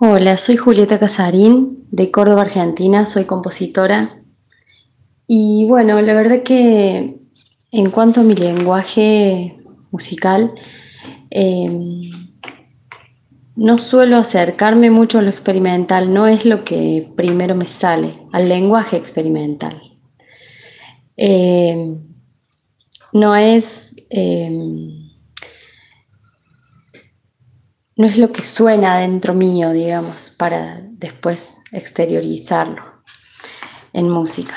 Hola, soy Julieta Casarín, de Córdoba, Argentina, soy compositora. Y bueno, la verdad que en cuanto a mi lenguaje musical, eh, no suelo acercarme mucho a lo experimental, no es lo que primero me sale, al lenguaje experimental. Eh, no es, no es lo que suena dentro mío, digamos, para después exteriorizarlo en música.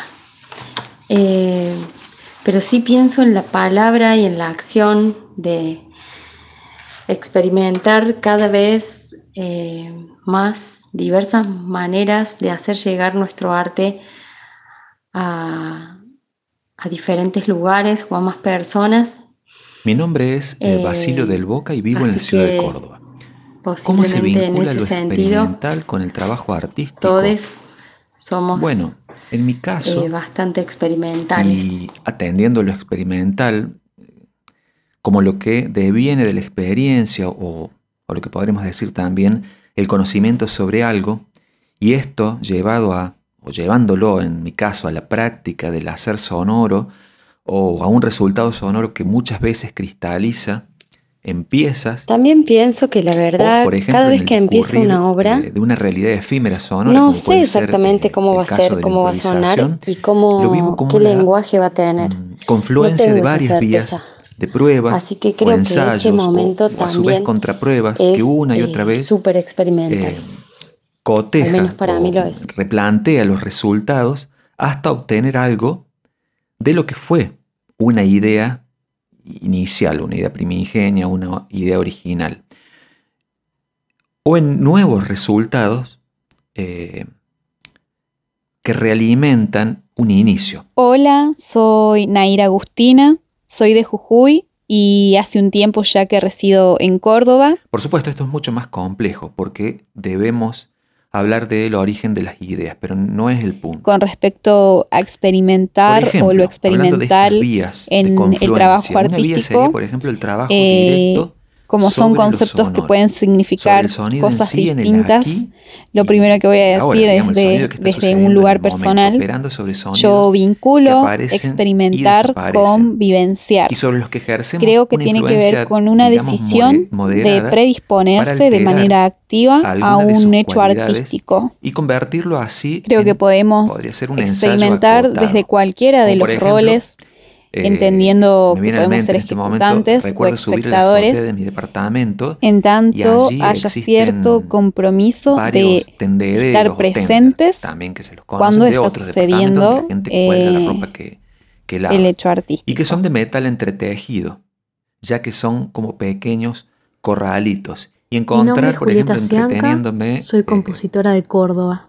Eh, pero sí pienso en la palabra y en la acción de experimentar cada vez más diversas maneras de hacer llegar nuestro arte a, a diferentes lugares o a más personas. Mi nombre es Basilio Eh, del Boca y vivo en la Así ciudad de que Córdoba. ¿Cómo se posiblemente en vincula ese lo sentido experimental con el trabajo artístico? todos somos Bueno, en mi caso, bastante experimentales. y atendiendo lo experimental como lo que deviene de la experiencia o lo que podremos decir también el conocimiento sobre algo, y esto o llevándolo en mi caso a la práctica del hacer sonoro o a un resultado sonoro que muchas veces cristaliza en piezas. También pienso que la O, verdad, por cada ejemplo, en vez el que empiezo discurrir una obra, de una realidad efímera sonora, no como sé puede ser exactamente cómo va el a caso ser, de la cómo va a sonar improvisación, y lo vivo como qué la lenguaje va a tener. No confluencia de tengo esa varias certeza. vías de pruebas Así que o creo que ese ensayos momento o a su vez también contrapruebas que es una y otra vez súper experimental. eh, Al menos coteja para mí o lo es. replantea los resultados hasta obtener algo de lo que fue una idea inicial, una idea primigenia, una idea original. O en nuevos resultados eh, que realimentan un inicio. Hola, soy Naira Agustina, soy de Jujuy y hace un tiempo ya que resido en Córdoba. Por supuesto, esto es mucho más complejo porque debemos hablar del origen de las ideas, pero no es el punto. Con respecto a Por experimentar o lo ejemplo, hablando de estas experimental vías de en el trabajo confluencia, una vía sería, artístico, por ejemplo, el trabajo eh, directo como son sobre lo conceptos que sonoro, pueden sobre el significar sonido en cosas sí, en el distintas, aquí lo primero que voy y a ahora, decir es digamos, el sonido que está desde un sucediendo en el lugar momento, personal, operando sobre yo sonidos que vinculo aparecen y experimentar desaparecen con vivenciar. y sobre los que ejercemos Creo que una tiene que ver influencia, con una digamos, decisión de moderada para predisponerse de alterar manera activa a alguna de un sus hecho cualidades artístico. y convertirlo así Creo que en, podemos podría ser un ensayo experimentar desde acotado. cualquiera de Como por los ejemplo, roles, se entendiendo me que viene a la podemos mente ser en este momento, ejecutantes o recuerdo subir a la azotea espectadores, de mi departamento en y tanto allí haya cierto existen compromiso de varios tendederos estar o tender, presentes también que se los cuando conocen de está otros departamentos donde la sucediendo gente cuelga la ropa que el lava hecho y que son artístico. de metal entretejido, ya que son como pequeños corralitos. Y Mi nombre es encontrar, por Julieta ejemplo, Cianca, entreteniéndome, soy compositora de Córdoba.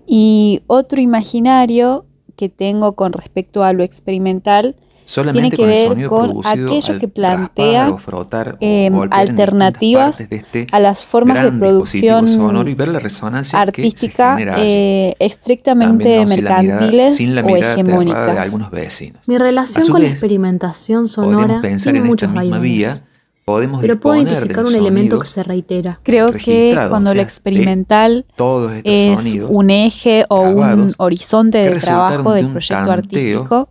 Y otro imaginario que tengo con respecto a lo experimental tiene solamente que con el ver sonido con producido aquello que al raspar plantea o frotar o golpear en distintas alternativas partes de este a las formas de gran dispositivo sonoro producción y ver la resonancia que se artística genera allí. También estrictamente no sin la mirada, sin mercantiles la o mirada aterrada de hegemónicas. algunos vecinos. Mi A relación su con la vez, experimentación podríamos sonora pensar tiene en esta muchos misma vaivenes, vía, podemos pero puedo disponer de identificar los un elemento que sonidos se reitera. Creo que registrados, o cuando lo sea, de experimental todos estos es sonidos un eje o un grabados horizonte que de trabajo resultaron de del un proyecto tanteo artístico,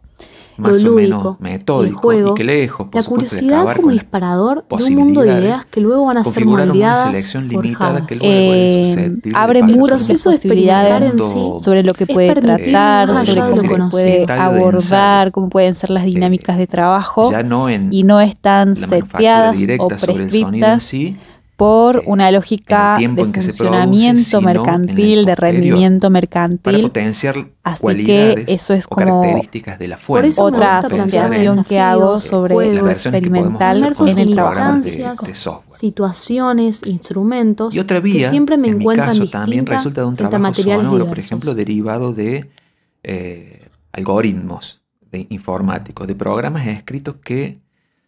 Lo más o menos lúdico, el metódico y que juego, lejos, por la supuesto, de curiosidad acabar como con las disparador de un mundo de posibilidades, ideas que luego van a ser configuraron una moldeadas, selección limitada que forjadas. luego es susceptible de abre pasar El por un múltiples proceso de experimentar en posibilidades sí segundo sobre lo que es puede permitirme ir tratar, más sobre allá de cómo lo se puede conocido. estadio de ensayo, abordar, cómo pueden ser las dinámicas de trabajo ya no y en no están la manufactura seteadas o directa sobre el sonido en prescriptas sí, por una en el lógica tiempo de en que se produce, funcionamiento sino en el mercantil, de posterior, rendimiento para mercantil. potenciar Así que cualidades eso es o como características de la Por fuente. eso me otra Podemos gusta pensar plantearme en asociación que hago desafíos, sobre las lo juegos, versiones que podemos experimental hacer con inmersos en nuestros en el trabajo programas instancias, de artístico. software. situaciones, Y instrumentos otra que vía, siempre me en mi encuentran caso, también distinta resulta de un frente a trabajo materiales sonoro, por ejemplo, diversos. derivado de algoritmos informáticos, de programas escritos que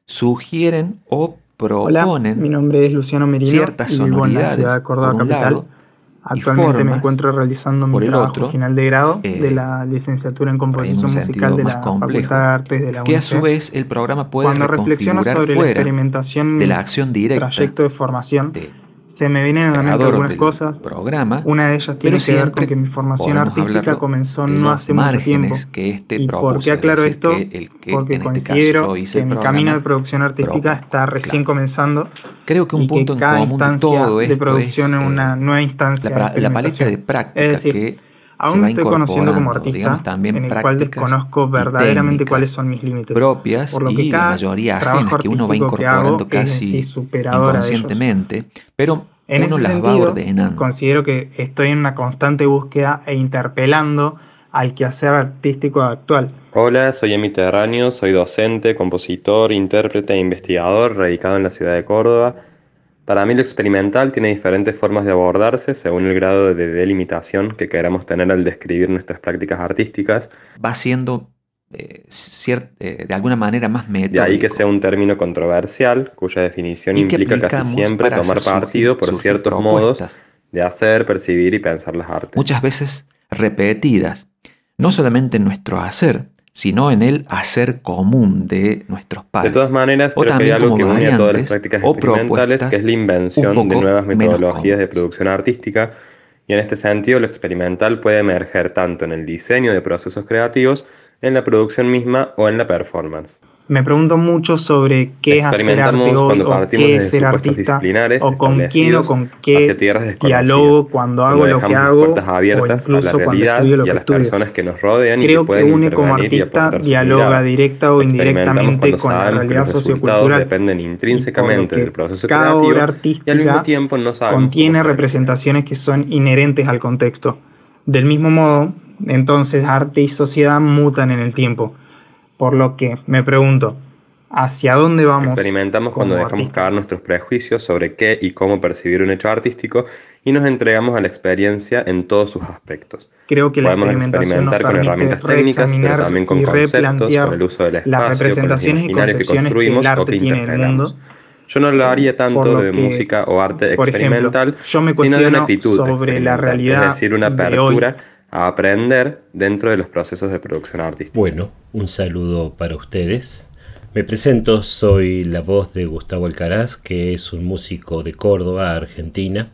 sugieren o Hola, mi proponen nombre es Luciano Merino ciertas y vivo en la ciudad sonoridades, de por Córdoba un capital. lado, y Actualmente me formas, encuentro realizando mi por el trabajo otro, final de grado de eh, la licenciatura en por ahí en un composición musical sentido de más la Facultad de complejo, Artes de la que a su UNICEF. vez el programa puede Cuando reflexiono reconfigurar sobre la fuera experimentación en de la mi acción directa trayecto de formación, de Se me vienen a la mente creador algunas del cosas. programa, Una de ellas tiene pero que ver con siempre que mi formación podemos artística hablarlo comenzó de no los hace mucho tiempo. márgenes que este ¿Y por propuso, qué es aclaro decir, esto? que el que Porque en este caso considero yo hice que el mi camino de programa producción artística propongo. está recién Claro. comenzando Creo que un y que punto en cada común de instancia todo de esto producción es es una nueva instancia de la paleta de experimentación. Es prácticas decir, que se aún me va estoy conociendo como incorporando, digamos, artista, también en el cual prácticas desconozco y verdaderamente cuáles técnicas son mis límites, propias por lo que y la cada mayoría trabajo ajenas que uno va artístico que hago incorporando es en sí casi superadora de ellos. inconscientemente, pero En uno ese las va sentido, ordenando. considero que estoy en una constante búsqueda e interpelando al quehacer artístico actual. Hola, soy Emi Terraño, soy docente, compositor, intérprete e investigador radicado en la ciudad de Córdoba. Para mí lo experimental tiene diferentes formas de abordarse según el grado de delimitación que queramos tener al describir nuestras prácticas artísticas. Va siendo de alguna manera más De ahí que sea metódico un término controversial, cuya definición y que implica casi aplicamos siempre para tomar hacer partido por surgir ciertos modos propuestas, de hacer, percibir y pensar las artes. muchas veces repetidas, no solamente en nuestro hacer, sino en el hacer común de nuestros De padres. todas maneras, O creo que hay también algo como que une a todas las variantes prácticas o experimentales, que es la propuestas un invención de poco nuevas menos metodologías de comunes. producción artística, y en este sentido lo experimental puede emerger tanto en el diseño de procesos creativos, en la producción misma o en la performance. Me pregunto mucho sobre qué es hacer arte Experimentamos hoy cuando o partimos qué desde es ser supuestos artista disciplinares o con quién o establecidos con hacia qué tierras desconocidas, dialogo cuando hago cuando lo que dejamos las hago puertas o abiertas a la incluso cuando realidad estudio lo y a que las estudio. personas que nos rodean y que Creo que pueden une como intervenir y artista aportar sus dialoga miradas. directa o Experimentamos indirectamente cuando con la sabemos que realidad los resultados sociocultural dependen y por lo intrínsecamente del que proceso cada obra creativo y al mismo artística tiempo no sabemos cómo contiene surgen. representaciones que son inherentes al contexto. Del mismo modo, entonces arte y sociedad mutan en el tiempo, por lo que me pregunto, ¿hacia dónde vamos Experimentamos cuando como dejamos artistas? caer nuestros prejuicios sobre qué y cómo percibir un hecho artístico y nos entregamos a la experiencia en todos sus aspectos. Creo que la Podemos experimentación nos experimentar con permite herramientas técnicas, pero reexaminar también con y conceptos, con replantear el uso del las espacio, con los representaciones y imaginarios que concepciones que el construimos o arte que tiene del mundo. interpretamos. Yo no lo haría Por tanto lo de que, música o arte por ejemplo, experimental, yo me sino de una cuestiono actitud sobre la experimental, es realidad decir, una de hoy. apertura a aprender dentro de los procesos de producción artística. Bueno, un saludo para ustedes. Me presento, soy la voz de Gustavo Alcaraz, que es un músico de Córdoba, Argentina.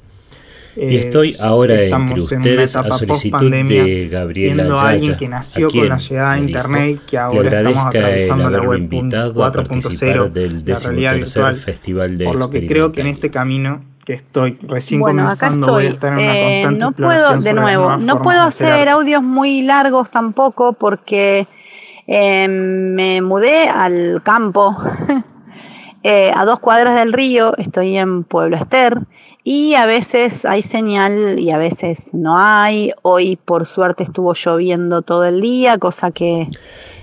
Y estoy ahora entre ustedes a solicitud de Gabriela siendo Yaya, alguien que a nació con quien la llegada de me dijo, internet, que le ahora estamos agradezca el atravesando la haberme web invitado a participar 4.0, del la realidad 13º virtual, Festival de por lo que creo que en este Experimentalia. camino que estoy recién Bueno, acá comenzando voy a estoy. estar en una constante No puedo, exploración de sobre las nuevo, nuevas no formas puedo de hacer hacer arte. audios muy largos tampoco porque me mudé al campo, a 2 cuadras del río, estoy en Pueblo Ester y a veces hay señal y a veces no hay. Hoy por suerte estuvo lloviendo todo el día, cosa que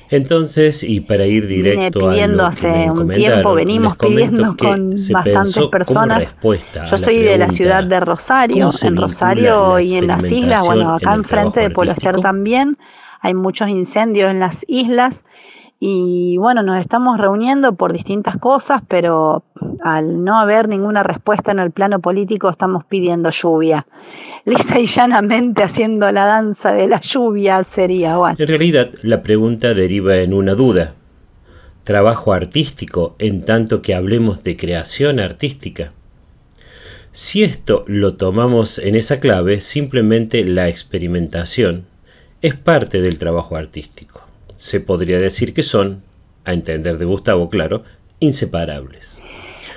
Entonces, y para ir vine directo a pidiendo lo que me hace un tiempo, encomendaron, venimos les comento pidiendo que con se bastantes pensó como personas. respuesta a Yo la soy de la pregunta, ciudad de Rosario, ¿cómo se en vincula Rosario la y en las islas, experimentación bueno, acá en el enfrente trabajo de Pueblo Ester artístico? también hay muchos incendios en las islas y bueno, nos estamos reuniendo por distintas cosas, pero al no haber ninguna respuesta en el plano político estamos pidiendo lluvia. Lisa y llanamente haciendo la danza de la lluvia sería, bueno. En realidad, la pregunta deriva en una duda. ¿Trabajo artístico en tanto que hablemos de creación artística? Si esto lo tomamos en esa clave, simplemente la experimentación es parte del trabajo artístico. Se podría decir que son, a entender de Gustavo, claro, inseparables.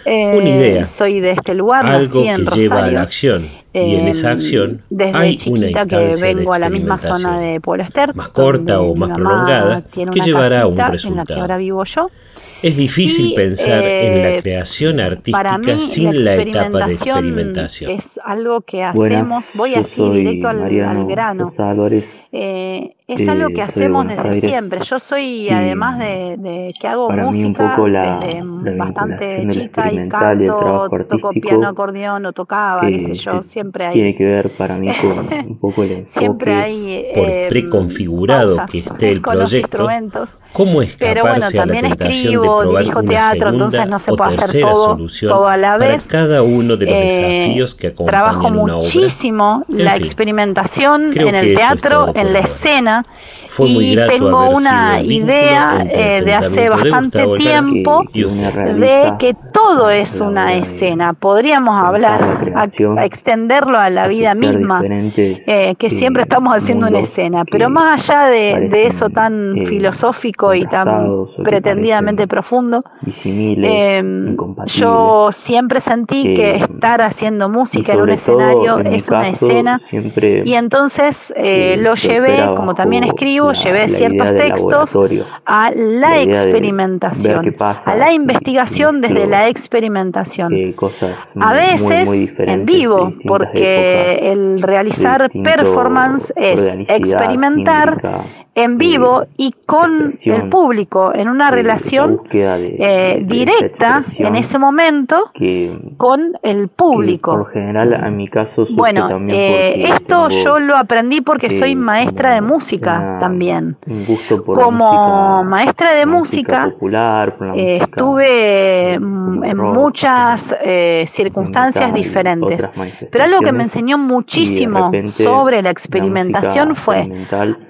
Una idea, Soy de este lugar, algo nací en que lleva a Rosario. la acción, y en esa acción Desde hay una chiquita que instancia de vengo a la misma zona experimentación, de Pueblo Ester, más corta donde o mi más mamá prolongada, tiene que una llevará a un casita en la que resultado. ahora vivo yo. Es difícil Y, pensar en la creación Para artística mí sin la etapa de experimentación experimentación. es algo que Buenas, hacemos, voy yo así soy directo al Mariano grano. Sosa Álvarez, Es algo que soy de hacemos Buenos desde Aires siempre. Yo soy, y además de que hago para mí un música, poco desde la bastante vinculación del chica y experimental y el canto, trabajo toco piano, artístico acordeón o tocaba, qué sé yo, siempre hay tiene que ver para mí con un poco el siempre enfoque hay Por preconfigurado pausas que esté el con los proyecto, instrumentos. ¿cómo Pero bueno, escaparse a la también tentación de escribo, probar dirijo una teatro, segunda entonces no se o puede hacer tercera todo solución a la para vez. cada uno de los desafíos que Trabajo acompañan una obra? muchísimo En la fin, experimentación creo en que el eso es teatro, todo en la escena. Fue muy Y grato tengo haber una sido el vínculo idea entre el de hace pensamiento de bastante Gustavo tiempo Cerati y usted. de que todo es una escena. Podríamos hablar, a extenderlo a la vida misma, que siempre estamos haciendo una escena, pero más allá de eso tan filosófico y tan pretendidamente profundo, yo siempre sentí que estar haciendo música en un escenario es una escena, y entonces lo llevé, como también escribo, llevé ciertos textos a la experimentación, a la investigación desde la experimentación. A veces en vivo, porque el realizar performance es experimentar en vivo y con el público, en una relación directa en ese momento con el público. Por general, en mi caso, Bueno, esto yo lo aprendí porque soy maestra de música también. Como maestra de música, estuve en muchas circunstancias diferentes, pero algo que me enseñó muchísimo sobre la experimentación fue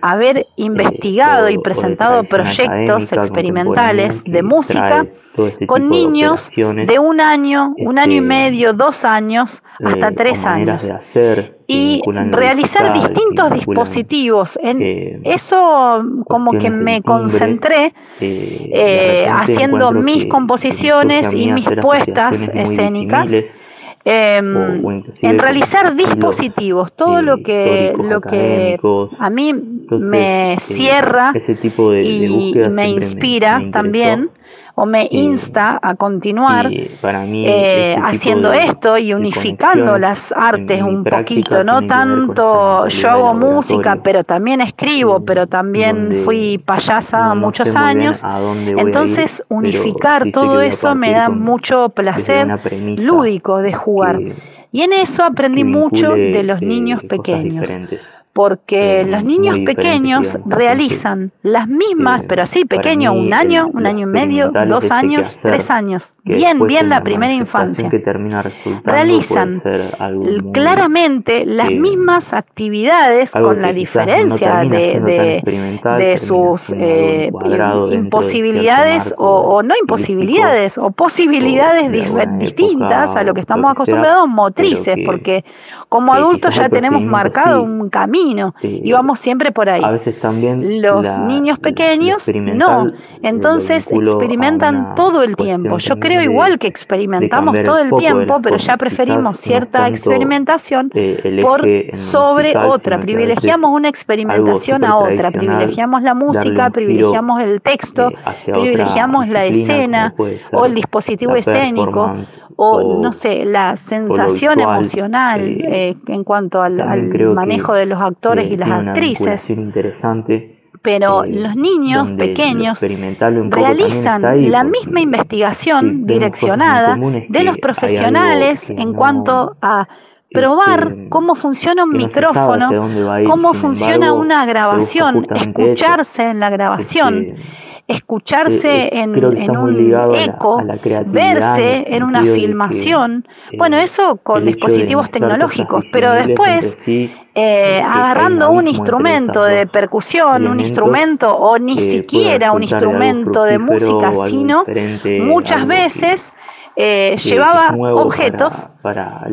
haber investigado y presentado proyectos experimentales de música con niños de 1 año, 1 año y medio, 2 años, hasta 3 años. Y realizar distintos dispositivos. En eso como que me concentré haciendo mis composiciones y mis puestas escénicas. En realizar dispositivos, todo lo que a mí me cierra y me inspira también, o me insta a continuar haciendo esto y unificando las artes un poquito, no tanto yo hago música, pero también escribo, pero también fui payasa muchos años, entonces unificar todo eso me da mucho placer lúdico de jugar. Y en eso aprendí mucho de los niños pequeños. Porque los niños pequeños realizan las mismas, pero así pequeño, 1 año, 1 año y medio, 2 años, 3 años, bien la primera infancia. Realizan claramente las mismas actividades, con la diferencia de sus imposibilidades o no imposibilidades, o posibilidades distintas a lo que estamos acostumbrados, motrices, porque como adultos ya tenemos marcado un camino y vamos siempre por ahí. Los niños pequeños no, entonces experimentan todo el tiempo. Yo creo igual que experimentamos todo el tiempo, pero ya preferimos cierta experimentación por sobre otra. Privilegiamos una experimentación a otra, privilegiamos la música, privilegiamos el texto, privilegiamos la escena o el dispositivo escénico, o no sé, la sensación emocional en cuanto al manejo de los actores y las actrices. Pero los niños pequeños realizan la misma investigación direccionada de los profesionales en cuanto a probar cómo funciona un micrófono, cómo funciona una grabación, escucharse en la grabación, escucharse en un eco, verse en una filmación. Bueno, eso con dispositivos tecnológicos, pero después agarrando un instrumento de percusión, un instrumento o ni siquiera un instrumento de música, sino muchas veces llevaba objetos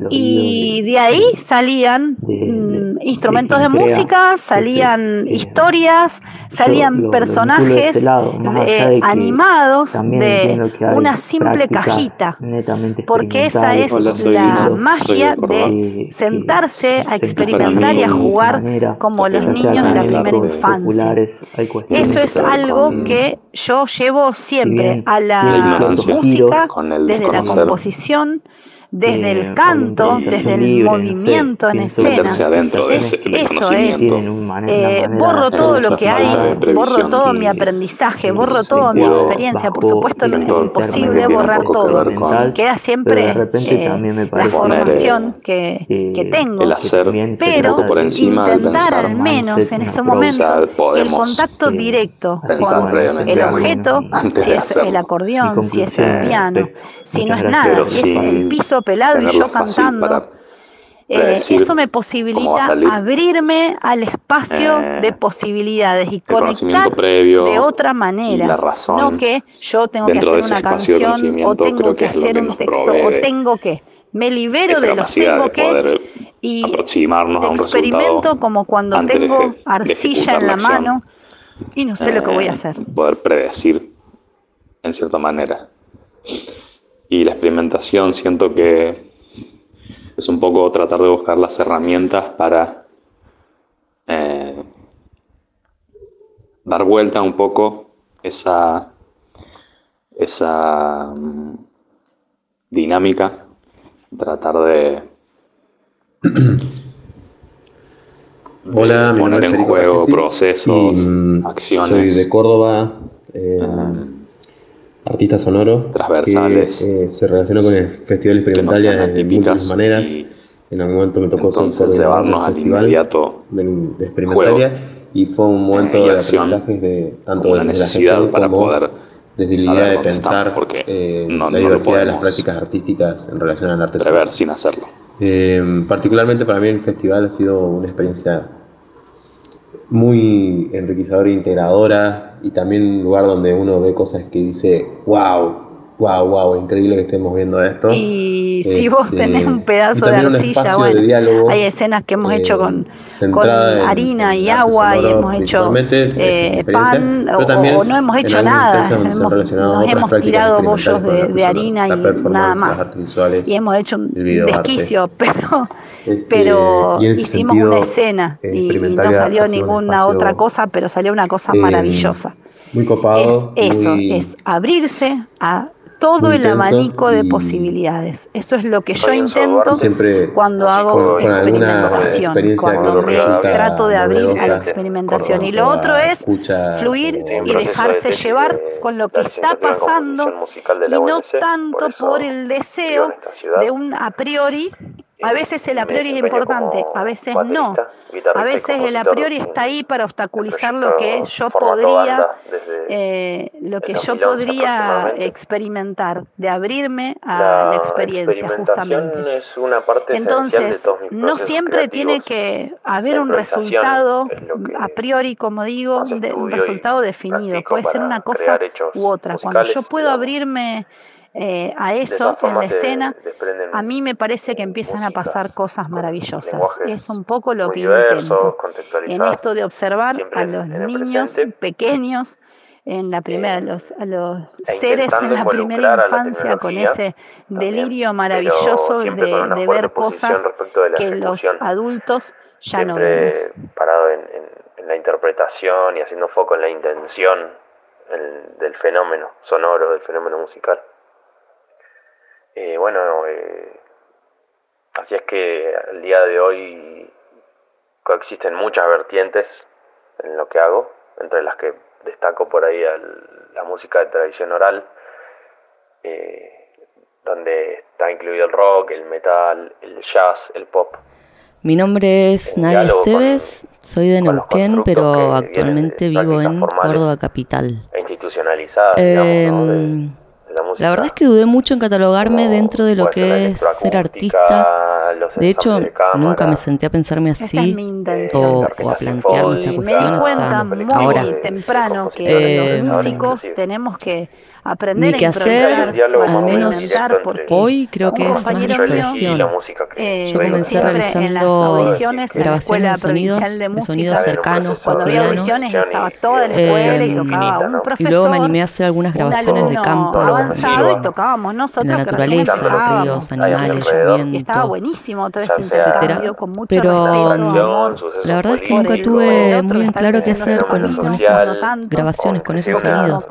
y de ahí salían instrumentos de música, salían historias, salían personajes animados de una simple cajita, porque esa es la magia de sentarse a experimentar y a jugar como los niños de la primera infancia. Eso es algo que yo llevo siempre a la música, desde la composición, desde el canto, desde el movimiento en escena. Eso es, borro todo lo que hay, borro todo mi aprendizaje, borro toda mi experiencia. Por supuesto no es imposible borrar todo, queda siempre la formación que tengo, pero intentar al menos en ese momento el contacto directo con el objeto, si es el acordeón, si es el piano, si no es nada, si es el piso pelado y yo cantando, eso me posibilita abrirme al espacio de posibilidades y conectar de otra manera, no que yo tengo que hacer una canción o tengo que hacer un texto o tengo que, me libero de los tengo que y experimento como cuando tengo arcilla en la mano y no sé lo que voy a hacer. Poder predecir en cierta manera. Y la experimentación siento que es un poco tratar de buscar las herramientas para dar vuelta un poco esa dinámica, tratar de Hola, poner en juego procesos, acciones. Soy de Córdoba, artista sonoro, transversales, que se relacionó con el Festival Experimental de múltiples maneras. En algún momento me tocó ser coordinador del festival de Experimentalia y fue un momento de aprendizaje tanto desde la gestión como desde la idea de pensar la diversidad de las prácticas artísticas en relación al arte sonoro. Sin hacerlo. Particularmente para mí el festival ha sido una experiencia muy enriquecedora e integradora, y también un lugar donde uno ve cosas que dice wow, increíble que estemos viendo esto. Y si vos tenés un pedazo de arcilla, bueno, diálogo, hay escenas que hemos hecho con harina y agua y hemos hecho pan o no hemos hecho nada, nos hemos tirado bollos de harina y nada más y hemos hecho un desquicio, pero hicimos una escena y no salió ninguna otra cosa, pero salió una cosa maravillosa. Muy copado. Es abrirse a todo el abanico de posibilidades. Eso es lo que yo intento cuando hago experimentación, cuando me trato de abrir a la experimentación. Y lo otro es fluir y dejarse llevar con lo que está pasando y no tanto por el deseo de un a priori. A veces el a priori es importante, a veces no. A veces el a priori está ahí para obstaculizar lo que yo podría experimentar, de abrirme a la experiencia justamente. Entonces, no siempre tiene que haber un resultado a priori, como digo, un resultado definido. Puede ser una cosa u otra. Cuando yo puedo abrirme a eso en la escena, a mí me parece que empiezan a pasar cosas maravillosas. Es un poco lo que intento en esto de observar a los niños pequeños en la primera, a los seres en la primera infancia, con ese delirio maravilloso de ver cosas que los adultos ya no vemos. Parado en la interpretación y haciendo foco en la intención del fenómeno sonoro, del fenómeno musical. Así es que al día de hoy coexisten muchas vertientes en lo que hago, entre las que destaco por ahí la música de tradición oral, donde está incluido el rock, el metal, el jazz, el pop. Mi nombre es Nadia Esteves, soy de Neuquén, pero actualmente vivo en Córdoba capital. E institucionalizada, digamos, ¿no? La verdad es que dudé mucho en catalogarme dentro de lo que es ser artista. De hecho, nunca me senté a pensarme así o a plantearme esta cuestión hasta ahora. Muy temprano que los músicos tenemos que aprender ni qué hacer, al menos hoy creo que es más exploración. Yo comencé realizando grabaciones de sonidos cercanos, cotidianos, y luego me animé a hacer algunas grabaciones de campo en la naturaleza, ríos, animales, viento, etcétera. Pero la verdad es que nunca tuve muy en claro qué hacer con esas grabaciones, con esos sonidos.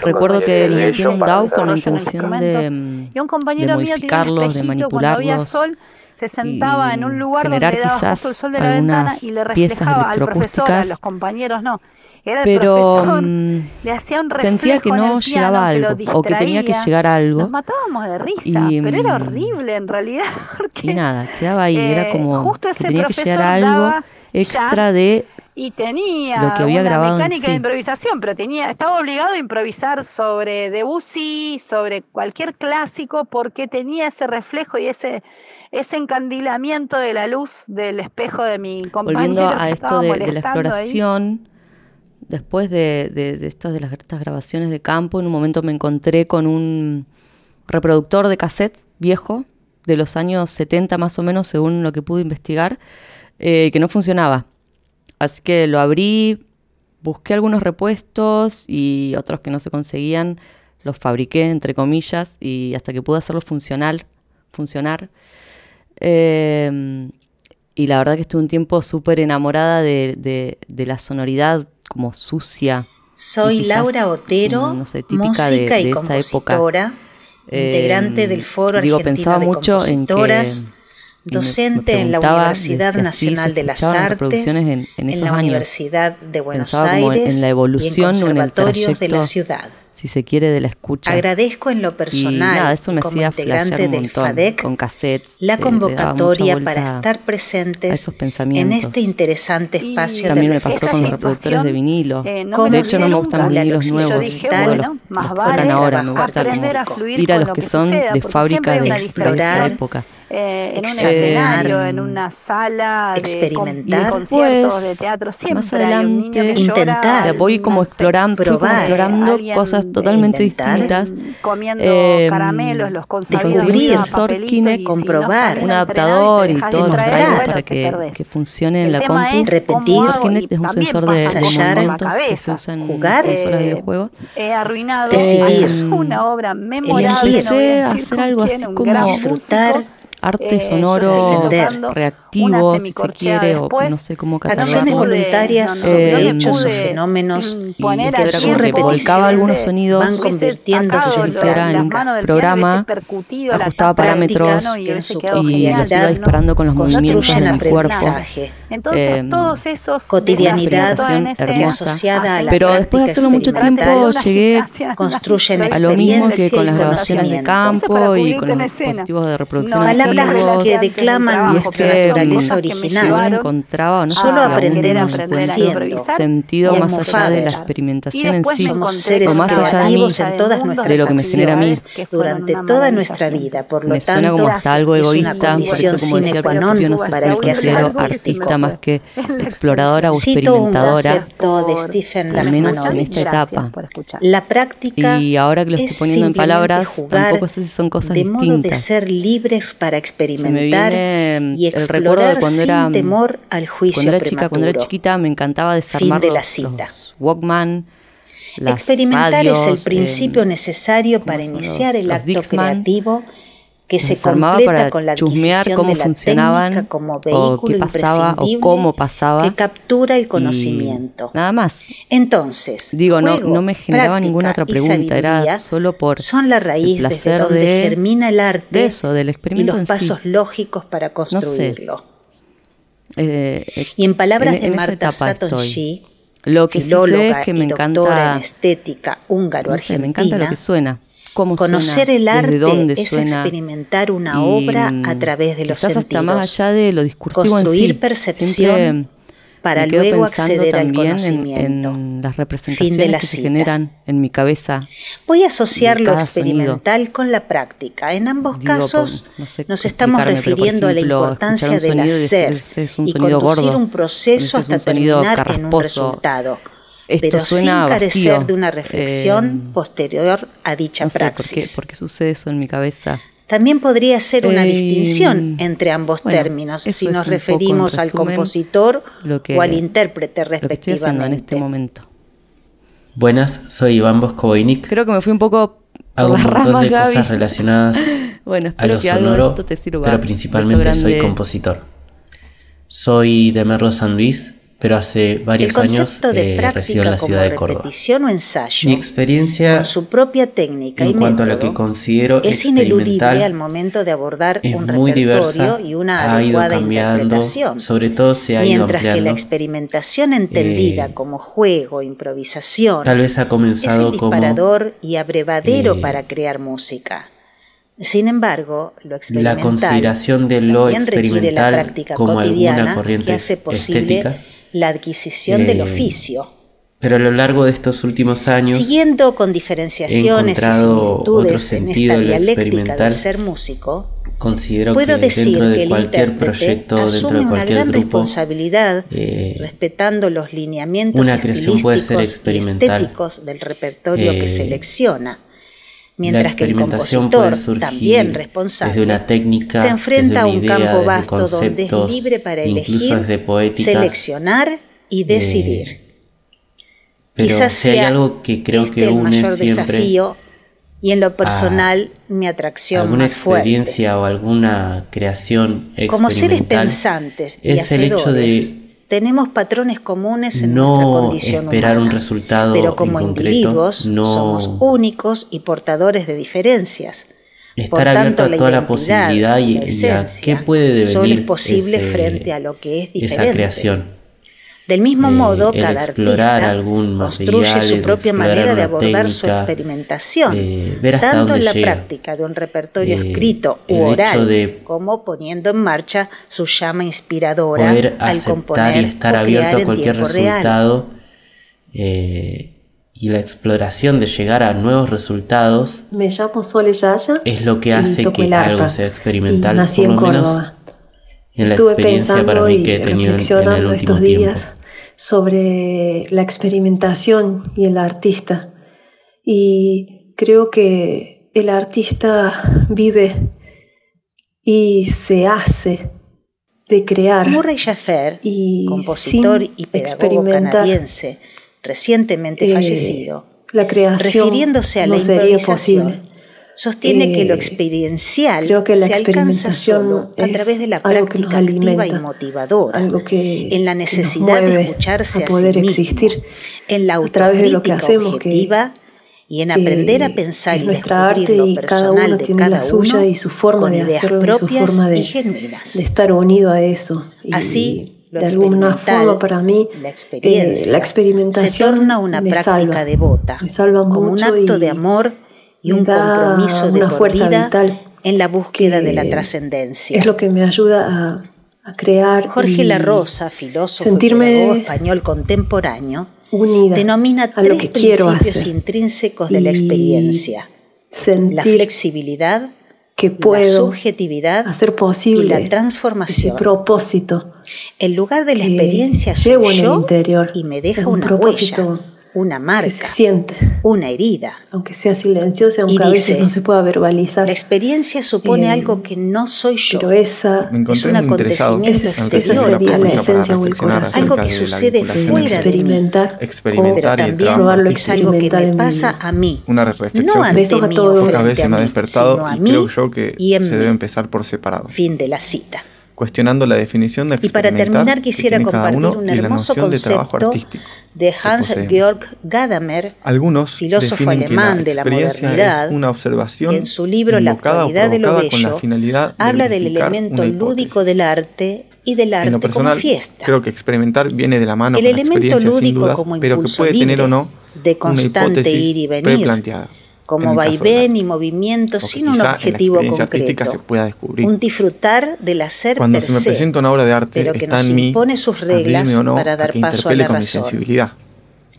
Recuerdo que los metí en un DAW con la intención de modificarlos, de manipularlos, se sentaba en un lugar generar donde daba quizás justo el sol de la ventana y le reflejaba al profesor, a los compañeros no. Era el profesor, le hacía un reflejo sentía que no llegaba a algo, o que tenía que llegar a algo. Nos matábamos de risa, pero era horrible en realidad. Y nada, quedaba ahí, era como que tenía que llegar a algo extra de y tenía lo que había una grabado mecánica de improvisación, pero estaba obligado a improvisar sobre Debussy, sobre cualquier clásico, porque tenía ese reflejo y ese ese encandilamiento de la luz del espejo de mi compañero. Volviendo a esto de la exploración, después de estas grabaciones de campo, en un momento me encontré con un reproductor de cassette viejo, de los años 70 más o menos, según lo que pude investigar, que no funcionaba. Así que lo abrí, busqué algunos repuestos y otros que no se conseguían, los fabriqué, entre comillas, y hasta que pude hacerlo funcionar. Y la verdad que estuve un tiempo súper enamorada de la sonoridad como sucia. Soy Laura Otero, no sé, típica música y compositora, integrante del Foro Argentino de Compositoras, docente en la Universidad Nacional de las Artes, en la Universidad de Buenos Aires en la evolución y en conservatorios de la ciudad. Si se quiere, de la escucha. Agradezco en lo personal eso me como integrante del FADEC con cassettes, la convocatoria para estar presentes en este interesante espacio también de me pasó con los reproductores de vinilo. De hecho, no me gustan los vinilos nuevos, los que sacan ahora, me gusta ir a los que son de fábrica de esa época. En un escenario, en una sala experimentar, de conciertos, de teatro, siempre más adelante, hay un niño que intentar, llora, voy como explorando cosas totalmente distintas, comiendo caramelos, los consabidos, un sensor Kinect, comprobar, un adaptador y todos los drivers para que funcione en la compu. Repetir, el sensor Kinect es un sensor de movimientos que se usa en consolas de videojuegos. He arruinado decidir, una obra memorable. Empecé a hacer algo así como disfrutar, arte sonoro reactivo, si se quiere, o no sé cómo catalogarlo. Acciones voluntarias sobre hechos o fenómenos y era como que volcaba algunos sonidos, van convirtiéndose en un programa, ajustaba parámetros y los iba disparando con los movimientos de mi cuerpo. Entonces, todos esos cotidianidad hermosa. Pero después de hacerlo mucho tiempo llegué a lo mismo que con las grabaciones de campo y con los dispositivos de reproducción palabras que declaman nuestra naturaleza original. Yo no encontraba, no solo aprendemos haciendo sentido más allá de la experimentación en sí, somos seres o más allá de mí, en todas nuestras de lo que me genera a mí. Durante toda nuestra vida, por lo me suena como hasta algo egoísta, por eso como decía al principio, no sé si me considero artista más que exploradora o experimentadora, al menos en esta etapa. La práctica y ahora que lo estoy poniendo en palabras, tampoco sé si son cosas distintas. De modo de ser libres para experimentar y el recuerdo de cuando sin temor al juicio cuando era chiquita me encantaba desarmar los Walkman, experimentar radios, es el principio necesario para iniciar el acto Dixman, creativo que se completa para con la chusmear cómo funcionaban como o qué pasaba o cómo pasaba que captura el conocimiento. Nada más. Entonces, digo, no me generaba ninguna otra pregunta, era solo por son la raíz el placer desde donde germina el arte de eso, del experimento y los pasos lógicos para construirlo. No sé. Y en palabras de Marta Satonji, lo que sí sé es que me encanta en estética húngaro-argentina, me encanta lo que suena. Conocer suena, el arte es suena, experimentar una obra a través de los sentidos. Hasta más allá de lo discursivo construir en sí. percepción para luego acceder al conocimiento. En las representaciones que se generan en mi cabeza. Voy a asociar lo experimental con la práctica. En ambos casos nos estamos refiriendo a la importancia del hacer y conducir un proceso hasta terminar en un resultado. Pero sin carecer de una reflexión posterior a dicha praxis. ¿Por qué sucede eso en mi cabeza? También podría ser una distinción entre ambos términos, si nos referimos al compositor o al intérprete respectivamente. Lo que estoy haciendo en este momento. Buenas, soy Iván Boscovoinic. Creo que me fui un poco hago un montón de cosas relacionadas a lo sonoro, pero principalmente soy compositor. Soy de Merlo San Luis, pero hace varios años resido en la ciudad de Córdoba. O ensayo, mi experiencia con su propia técnica en y cuanto método, a lo que considero es ineludible experimental al momento de abordar es un muy diversa, y una ha ido adecuada cambiando, interpretación, sobre todo se ha ido mientras ampliando. Que la experimentación entendida como juego, improvisación, tal vez ha comenzado es el disparador y abrevadero para crear música. Sin embargo, lo experimental la consideración de lo experimental como alguna corriente que hace posible estética, la adquisición del oficio. Pero a lo largo de estos últimos años, siguiendo con diferenciaciones y similitudes en esta dialéctica del ser músico, considero que dentro de cualquier proyecto, dentro de cualquier grupo, responsabilidad, respetando los lineamientos una creación puede ser experimental, estéticos del repertorio que selecciona. Mientras que el compositor, también responsable, desde una técnica, se enfrenta a un idea, campo vasto conceptos, donde es libre para incluso elegir, desde poéticas, seleccionar y decidir. Pero Quizás si hay algo que creo que el une mayor siempre desafío y en lo personal mi atracción alguna más fuerte. experiencia o alguna creación experimental, como seres pensantes y es el hecho de tenemos patrones comunes en nuestra condición esperar humana, un resultado pero como en concreto, individuos no somos únicos y portadores de diferencias. Estar abierto a toda la posibilidad y a qué puede devenir solo es posible frente a lo que es diferente. esa creación. Del mismo modo, el cada explorar artista algún construye material, su propia manera de abordar técnica, su experimentación, ver hasta tanto dónde en la llega. práctica de un repertorio escrito el u oral, hecho como poniendo en marcha su llama inspiradora poder al aceptar componer y estar o abierto crear a cualquier en tiempo resultado, y la exploración de llegar a nuevos resultados. Me llamo Sole Yaya, es lo que hace que algo sea experimental, nací por en lo menos Córdoba. en la Estuve experiencia para mí que he tenido en el último estos tiempo. días sobre la experimentación y el artista, y creo que el artista vive y se hace de crear. Murray Jaffer, compositor y pedagogo canadiense recientemente fallecido, la creación refiriéndose a no la improvisación, posible. Sostiene que lo experiencial creo que la se alcanza experimentación solo a través de la algo que nos práctica activa alimenta, y motivadora, algo que, en la necesidad de escucharse a poder sí mismo, existir, en la a través de lo que autocrítica hacemos, objetiva y en aprender a pensar y nuestra descubrir arte, lo y cada personal uno de tiene cada la suya uno y su forma con de ideas hacerlo y su propias forma y genuinas. de estar unido a eso. Y así, de alguna forma para mí la experimentación se torna una práctica devota, me salva como un mucho acto de amor y un compromiso de por vida en la búsqueda de la trascendencia. Es lo que me ayuda a crear. Jorge La Rosa, filósofo y pedagogo español contemporáneo, denomina a lo que tres quiero principios hacer intrínsecos de la experiencia: la flexibilidad, que puedo la subjetividad hacer posible y la transformación. Ese propósito. El lugar de la experiencia llevo soy en yo el interior, y me deja un una propósito huella, una marca, que se siente, una herida. Aunque sea silenciosa, aunque a veces no se pueda verbalizar. La experiencia supone algo que no soy yo. Pero esa es un acontecimiento exterior, la esencia o el corazón. algo que sucede fuera de mí. Experimentar y el también es algo que me pasa a mí. Una reflexión no ante que mí, pocas veces me ha despertado, sino a y mí creo yo que y en se mí. debe empezar por separado. Fin de la cita. Cuestionando la definición de Y para experimentar terminar quisiera que tiene cada compartir uno un y la hermoso noción de trabajo concepto artístico de que Hans-Georg Gadamer, Algunos filósofo definen que alemán de la experiencia modernidad, es una observación que en su libro La invocada o actualidad de lo provocada con la bello finalidad de habla del verificar elemento una hipótesis. lúdico del arte y del En lo arte personal, como fiesta. creo que experimentar viene de la mano El con la elemento experiencia sin lúdico dudas, como pero que impulso puede tener o libre, no de una constante hipótesis ir y venir, preplanteada. como en el caso del vaivén arte. y movimiento O que sin un quizá objetivo en la experiencia artística se concreto. pueda descubrir. Un disfrutar del hacer Cuando per se me se, presenta una obra de arte, pero que está nos en mí impone sus reglas abrirme o no para a dar que paso a interpele la con mi razón. sensibilidad.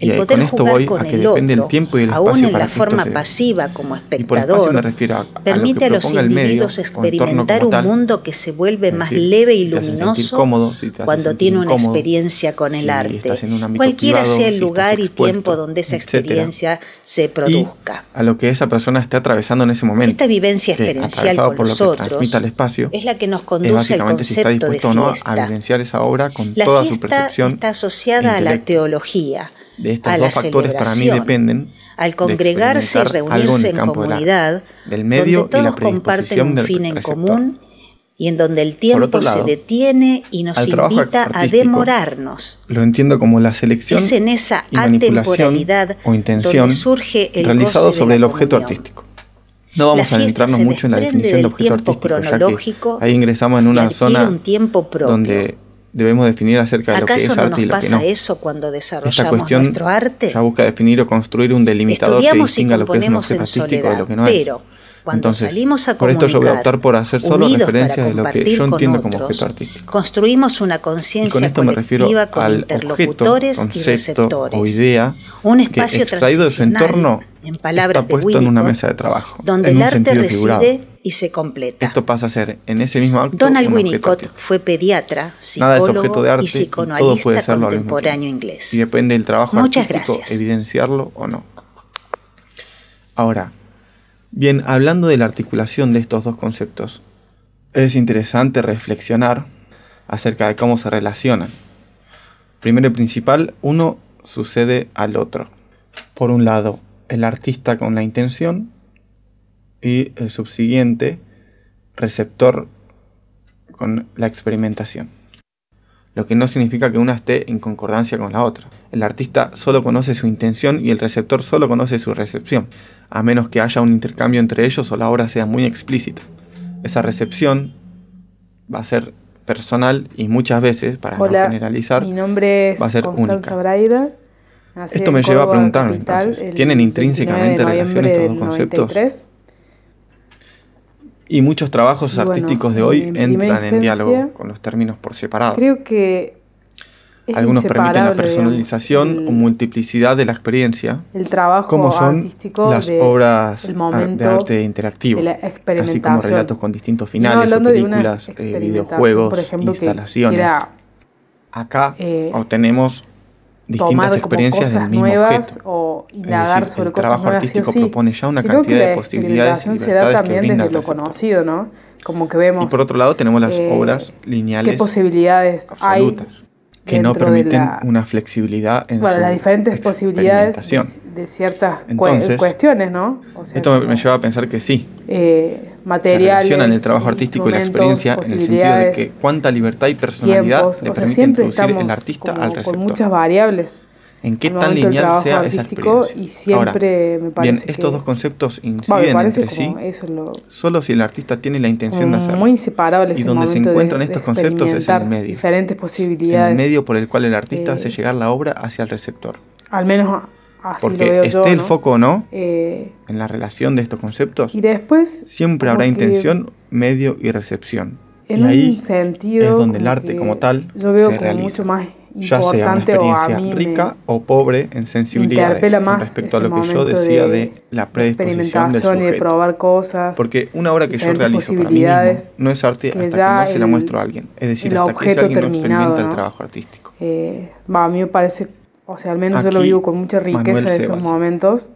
El Y poder con esto jugar voy con a que el depende el otro, tiempo y el aún espacio en para la que esto forma se dé. pasiva como Y por espacio espectador, me refiero a lo permite que a los proponga el medio individuos o entorno experimentar como un tal. mundo que se vuelve Es más decir, leve y si te hace sentir luminoso cómodo, si te hace cuando sentir tiene una incómodo, experiencia con el si arte, estás en un ámbito cualquiera privado, sea el si lugar estás y expuesto, tiempo donde esa etcétera. experiencia se produzca. A lo que esa persona esté atravesando en ese momento. Esta vivencia que, experiencial atravesado con por lo los que otros transmite al espacio, es la que nos es conduce al básicamente si está concepto de dispuesto o no fiesta. a vivenciar esa obra con La toda su fiesta percepción está asociada a la intelecto. teología, De estos a la dos factores para mí celebración, dependen al de congregarse y experimentar algo reunirse el en campo del arte, comunidad, del medio donde y la todos comparten predisposición un del fin en receptor. común y en donde el Por tiempo otro lado, se detiene y nos al trabajo invita a artístico demorarnos. Lo entiendo como la selección Es en esa y manipulación atemporalidad o intención donde surge el realizado goce de sobre la el objeto comunión. artístico. No vamos La a fiesta adentrarnos se mucho en la desprende definición de del objeto tiempo artístico, ya cronológico que ahí ingresamos en y una adquiere zona un tiempo propio. donde debemos definir acerca de lo que es ¿Acaso no arte nos y lo que pasa no. eso cuando Esta desarrollamos cuestión nuestro arte? ya busca definir o construir un delimitador que Estudiamos y distinga lo que es un componemos objeto en artístico de soledad, lo que no es. pero cuando Entonces, salimos a por esto yo voy a comunicar, optar por hacer solo unidos referencias para de lo que compartir yo con entiendo como otros, objeto artístico. construimos una Y con conciencia esto me refiero colectiva con al interlocutores objeto, y concepto receptores. o idea Un que espacio extraído de su transicional, entorno en palabras está de puesto en una Winnicott, mesa de trabajo, donde en el un arte sentido figurado. reside y se completa. Esto pasa a ser en ese mismo acto Donald Winnicott fue pediatra, psicólogo y psicoanalista contemporáneo inglés. Y depende del trabajo Muchas artístico gracias. evidenciarlo o no. Ahora, bien, hablando de la articulación de estos dos conceptos, es interesante reflexionar acerca de cómo se relacionan. Primero y principal, uno sucede al otro. Por un lado, el artista con la intención y el subsiguiente, receptor con la experimentación. Lo que no significa que una esté en concordancia con la otra. El artista solo conoce su intención y el receptor solo conoce su recepción, a menos que haya un intercambio entre ellos o la obra sea muy explícita. Esa recepción va a ser personal y muchas veces, para no generalizar, mi nombre es va a ser única. Braida, esto me lleva a preguntarme entonces, ¿tienen intrínsecamente relación estos dos conceptos? 93. Y muchos trabajos artísticos de hoy entran en diálogo con los términos por separado. Creo que algunos permiten la personalización o multiplicidad de la experiencia, el trabajo como son artístico las obras de arte interactivo, así como relatos con distintos finales o películas, videojuegos, por ejemplo, instalaciones. Acá obtenemos distintas experiencias del mismo objeto. O indagar sobre el trabajo cosas artístico nuevas, propone ya una cantidad de posibilidades y libertades que brinda el receptor. Conocido, ¿no? Como que vemos, y por otro lado tenemos las obras lineales qué posibilidades absolutas, que no permiten una flexibilidad en su las diferentes posibilidades de ciertas cuestiones, ¿no? O sea, esto me lleva a pensar que sí, materiales, se relacionan el trabajo artístico y la experiencia en el sentido de que cuánta libertad y personalidad le permite introducir el artista al receptor. Con muchas variables. En qué tan lineal sea esa experiencia. Y siempre ahora, me parece bien, estos dos conceptos inciden entre sí solo si el artista tiene la intención de hacerlo. Muy inseparables. Y donde se encuentran estos conceptos es en el medio. Diferentes posibilidades. En el medio por el cual el artista hace llegar la obra hacia el receptor. Al menos así porque lo veo esté yo, el foco o no en la relación de estos conceptos, y después siempre habrá intención, medio y recepción. En y ahí un sentido es donde el arte como tal yo veo se realiza. Mucho más ya sea una experiencia rica o pobre en sensibilidades con respecto a lo que yo decía de la predisposición del sujeto. Y de probar cosas, porque una obra que yo realizo para mí mismo no es arte hasta que no se la muestro a alguien, es decir, hasta que ese alguien no experimenta el trabajo artístico. A mí me parece, o sea, al menos yo lo vivo con mucha riqueza de esos momentos,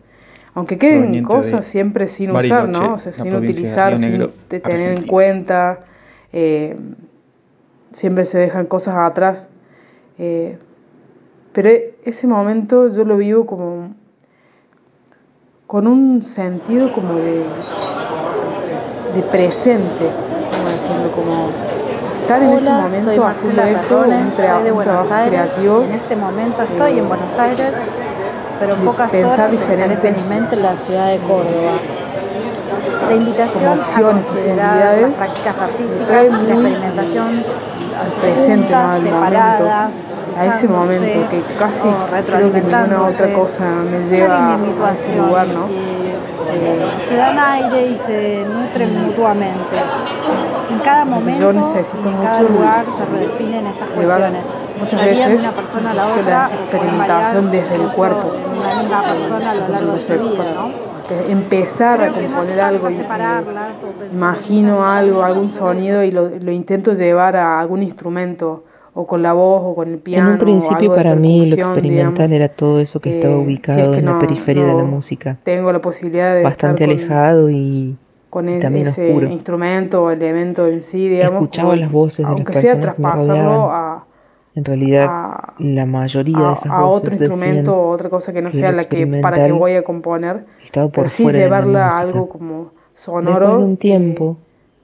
aunque queden cosas siempre sin usar, ¿no? O sea, sin utilizar, sin tener en cuenta, siempre se dejan cosas atrás. Pero ese momento yo lo vivo como con un sentido como de presente, como decirlo, como estar en ese momento. Soy Marcela Ratones, soy de Buenos Aires y en este momento estoy en Buenos Aires, pero en pocas horas estaré felizmente en la ciudad de Córdoba. La invitación a considerar las prácticas artísticas y la experimentación presente, juntas, separadas, a ese momento que casi creo que ninguna otra cosa me lleva a ese lugar, ¿no? Se dan aire y se nutren mutuamente. En cada momento y en cada lugar se redefinen estas cuestiones. Muchas veces de una persona a la otra, la experimentación desde el cuerpo, una misma persona a lo largo de su vida, ¿no? Empezar a componer algo y imagino algo, algún sonido y lo intento llevar a algún instrumento o con la voz o con el piano. En un principio para mí lo experimental era todo eso que estaba ubicado en la periferia de la música. Tengo la posibilidad de bastante alejado y también ese oscuro. Instrumento o elemento en sí, digamos. Escuchaba las voces de las personas que me rodeaban. En realidad, la mayoría de esas a voces otro instrumento o otra cosa que no sea la que para que voy a componer, estaba por sí fuera llevarla de la a algo como sonoro. Después de un tiempo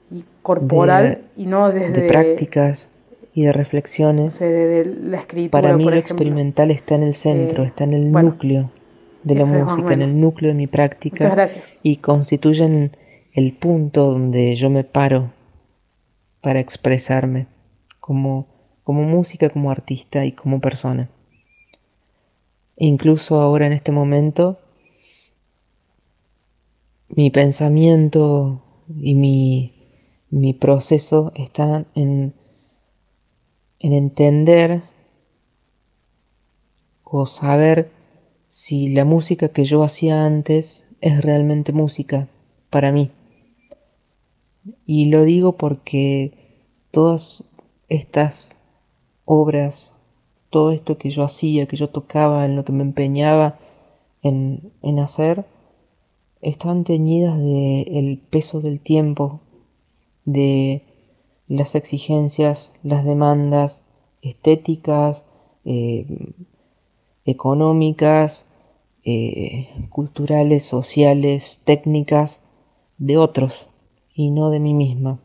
y corporal y no desde de prácticas y de reflexiones. O sea, de la escritura, para mí por lo ejemplo, experimental está en el centro, está en el núcleo de la música, en el núcleo de mi práctica y constituyen el punto donde yo me paro para expresarme como música, como artista y como persona. E incluso ahora en este momento mi pensamiento y mi proceso están en entender o saber si la música que yo hacía antes es realmente música para mí. Y lo digo porque todas estas obras, todo esto que yo hacía, que yo tocaba, en lo que me empeñaba en hacer, estaban teñidas del peso del tiempo, de las exigencias, las demandas estéticas, económicas, culturales, sociales, técnicas, de otros y no de mí misma.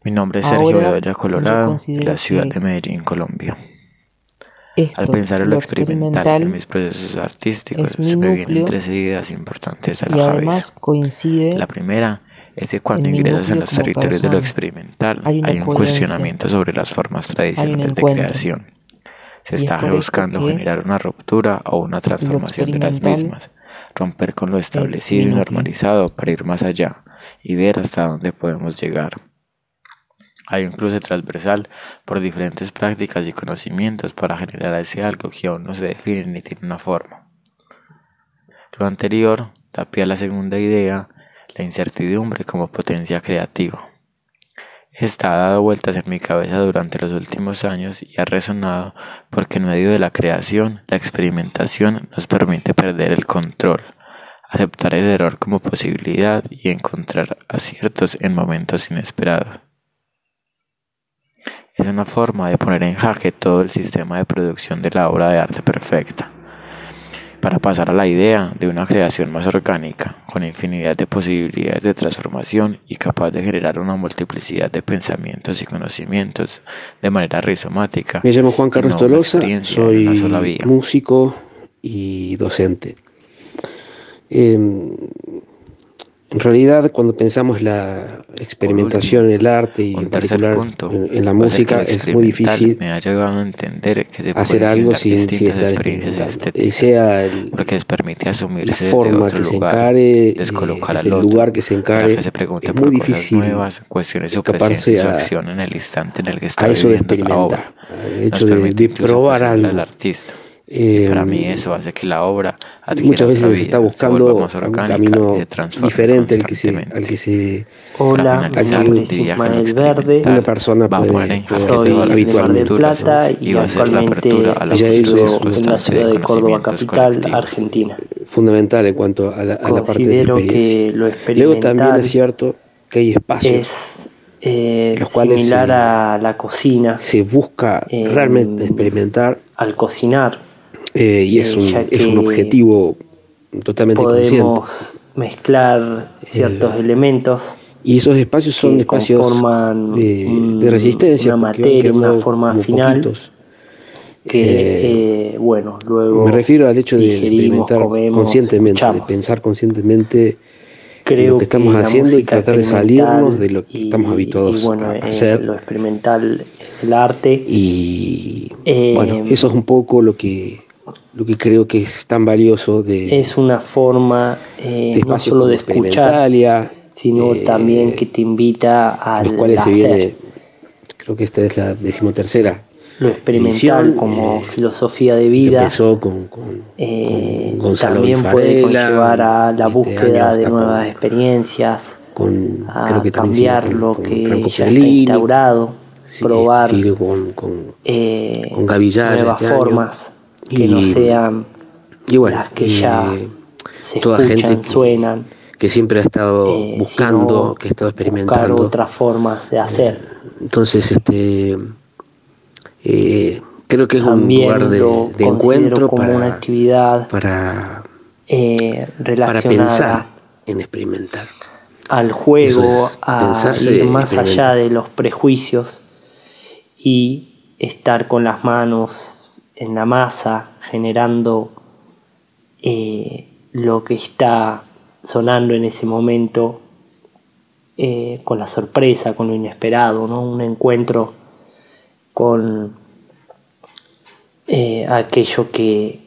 Mi nombre es Sergio Bedoya Colorado, de la ciudad de Medellín, Colombia. Al pensar en lo experimental en mis procesos artísticos, se me vienen tres ideas importantes a la cabeza. La primera es que cuando ingresas en los territorios de lo experimental hay un cuestionamiento sobre las formas tradicionales de creación. Se está buscando generar una ruptura o una transformación de las mismas, romper con lo establecido y normalizado para ir más allá y ver hasta dónde podemos llegar. Hay un cruce transversal por diferentes prácticas y conocimientos para generar ese algo que aún no se define ni tiene una forma. Lo anterior da pie a la segunda idea, la incertidumbre como potencia creativa. Esta ha dado vueltas en mi cabeza durante los últimos años y ha resonado porque en medio de la creación, la experimentación nos permite perder el control, aceptar el error como posibilidad y encontrar aciertos en momentos inesperados. Es una forma de poner en jaque todo el sistema de producción de la obra de arte perfecta, para pasar a la idea de una creación más orgánica, con infinidad de posibilidades de transformación y capaz de generar una multiplicidad de pensamientos y conocimientos de manera rizomática. Me llamo Juan Carlos Tolosa, soy músico y docente. En realidad, cuando pensamos la experimentación en el arte y en particular en la música, es muy difícil hacer algo sin estar experimentando. Sea la forma que se encare, el lugar que se encare, es muy difícil escaparse a eso de experimentar, el hecho de probar algo. Para mí eso hace que la obra muchas veces se está buscando un camino diferente al que se Hola, mi nombre es Ismael Verde, una persona soy de Mar del Plata y actualmente vivo en la ciudad de Córdoba capital, Argentina. Fundamental en cuanto a la parte de Considero que lo Luego también es cierto que hay espacios es los cuales similar a la cocina. Se busca realmente experimentar al cocinar. Y es un objetivo totalmente consciente. Podemos mezclar ciertos elementos y esos espacios son espacios de resistencia, una materia, una forma final poquitos. Luego me refiero al hecho de experimentar conscientemente, de pensar conscientemente lo que estamos haciendo y tratar de salirnos de lo que estamos habituados a hacer. Lo experimental, el arte. Y eso es un poco lo que creo que es tan valioso es una forma no solo de escuchar, sino también que te invita a los cuales se viene, creo que esta es la 13ª lo experimental edición, como filosofía de vida. Empezó con Gonzalo también puede conllevar a la búsqueda de nuevas experiencias, a cambiar lo que ya está instaurado, probar con Gavillard nuevas formas que no sean las que ya se toda escuchan, gente suenan, que siempre ha estado buscando, que ha estado experimentando buscar otras formas de hacer. Entonces creo que es también un lugar de encuentro como una actividad para relacionada pensar en experimentar al juego, a ir más allá de los prejuicios y estar con las manos en la masa, generando lo que está sonando en ese momento, con la sorpresa, con lo inesperado, ¿no? Un encuentro con aquello que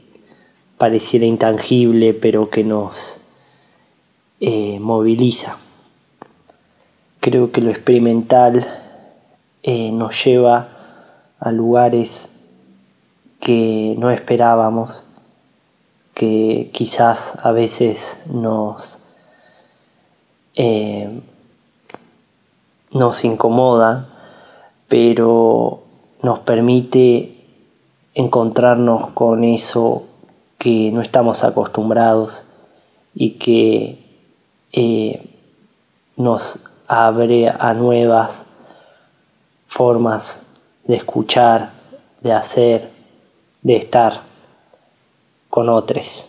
pareciera intangible, pero que nos moviliza. Creo que lo experimental nos lleva a lugares que no esperábamos, que quizás a veces nos nos incomoda, pero nos permite encontrarnos con eso que no estamos acostumbrados y que nos abre a nuevas formas de escuchar, de hacer, de estar con otros.